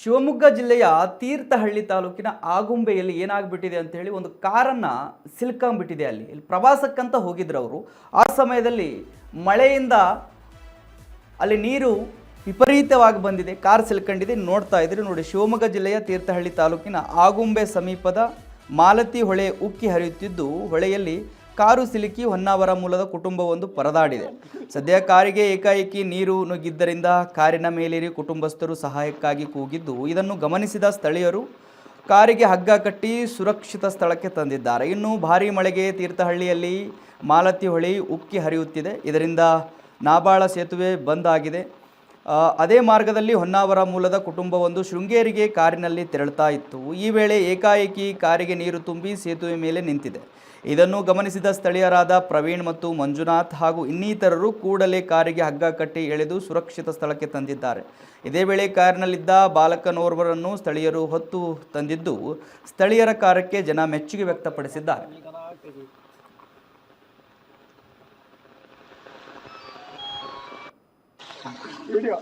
ಶಿವಮೊಗ್ಗ ಜಿಲ್ಲೆಯ ತೀರ್ಥಹಳ್ಳಿ ತಾಲೂಕಿನ ಆಗುಂಬೆಯಲ್ಲಿ ಏನಾಗ್ಬಿಟ್ಟಿದೆ ಅಂತ ಹೇಳಿ ಒಂದು ಕಾರನ್ನ ಸಿಲ್ಕೊಂಡ್ಬಿಟ್ಟಿದೆ. ಇಲ್ಲಿ ಪ್ರವಾಸಕ್ಕಂತ ಹೋಗಿದ್ರು ಅವರು. ಆ ಸಮಯದಲ್ಲಿ ಮಳೆಯಿಂದ ಅಲ್ಲಿ ನೀರು ವಿಪರೀತವಾಗಿ ಬಂದಿದೆ, ಕಾರ್ ಸಿಲ್ಕೊಂಡಿದೆ. ನೋಡ್ತಾ ಇದ್ರಿ ನೋಡಿ, ಶಿವಮೊಗ್ಗ ಜಿಲ್ಲೆಯ ತೀರ್ಥಹಳ್ಳಿ ತಾಲೂಕಿನ ಆಗುಂಬೆ ಸಮೀಪದ ಮಾಲತಿ ಹೊಳೆ ಉಕ್ಕಿ ಹರಿಯುತ್ತಿದ್ದು, ಹೊಳೆಯಲ್ಲಿ ಕಾರು ಸಿಲುಕಿ ಹೊನ್ನಾವರ ಮೂಲದ ಕುಟುಂಬವೊಂದು ಪರದಾಡಿದೆ. ಸದ್ಯ ಕಾರಿಗೆ ಏಕಾಏಕಿ ನೀರು ನುಗ್ಗಿದ್ದರಿಂದ ಕಾರಿನ ಮೇಲೇರಿ ಕುಟುಂಬಸ್ಥರು ಸಹಾಯಕ್ಕಾಗಿ ಕೂಗಿದ್ದು, ಇದನ್ನು ಗಮನಿಸಿದ ಸ್ಥಳೀಯರು ಕಾರಿಗೆ ಹಗ್ಗ ಕಟ್ಟಿ ಸುರಕ್ಷಿತ ಸ್ಥಳಕ್ಕೆ ತಂದಿದ್ದಾರೆ. ಇನ್ನು ಭಾರೀ ಮಳೆಗೆ ತೀರ್ಥಹಳ್ಳಿಯಲ್ಲಿ ಮಾಲತಿ ಹೊಳೆ ಉಕ್ಕಿ ಹರಿಯುತ್ತಿದೆ. ಇದರಿಂದ ನಾಬಾಳ ಸೇತುವೆ ಬಂದ್ ಆಗಿದೆ. ಅದೇ ಮಾರ್ಗದಲ್ಲಿ ಹೊನ್ನಾವರ ಮೂಲದ ಕುಟುಂಬವೊಂದು ಶೃಂಗೇರಿಗೆ ಕಾರಿನಲ್ಲಿ ತೆರಳುತ್ತಾ ಇತ್ತು. ಈ ವೇಳೆ ಏಕಾಏಕಿ ಕಾರಿಗೆ ನೀರು ತುಂಬಿ ಸೇತುವೆ ಮೇಲೆ ನಿಂತಿದೆ. ಇದನ್ನು ಗಮನಿಸಿದ ಸ್ಥಳೀಯರಾದ ಪ್ರವೀಣ್ ಮತ್ತು ಮಂಜುನಾಥ್ ಹಾಗೂ ಇನ್ನಿತರರು ಕೂಡಲೇ ಕಾರಿಗೆ ಹಗ್ಗ ಕಟ್ಟಿ ಎಳೆದು ಸುರಕ್ಷಿತ ಸ್ಥಳಕ್ಕೆ ತಂದಿದ್ದಾರೆ. ಇದೇ ವೇಳೆ ಕಾರಿನಲ್ಲಿದ್ದ ಬಾಲಕನೋರ್ವರನ್ನು ಸ್ಥಳೀಯರು ಹೊತ್ತು ತಂದಿದ್ದು, ಸ್ಥಳೀಯರ ಕಾರ್ಯಕ್ಕೆ ಜನ ಮೆಚ್ಚುಗೆ ವ್ಯಕ್ತಪಡಿಸಿದ್ದಾರೆ. Video.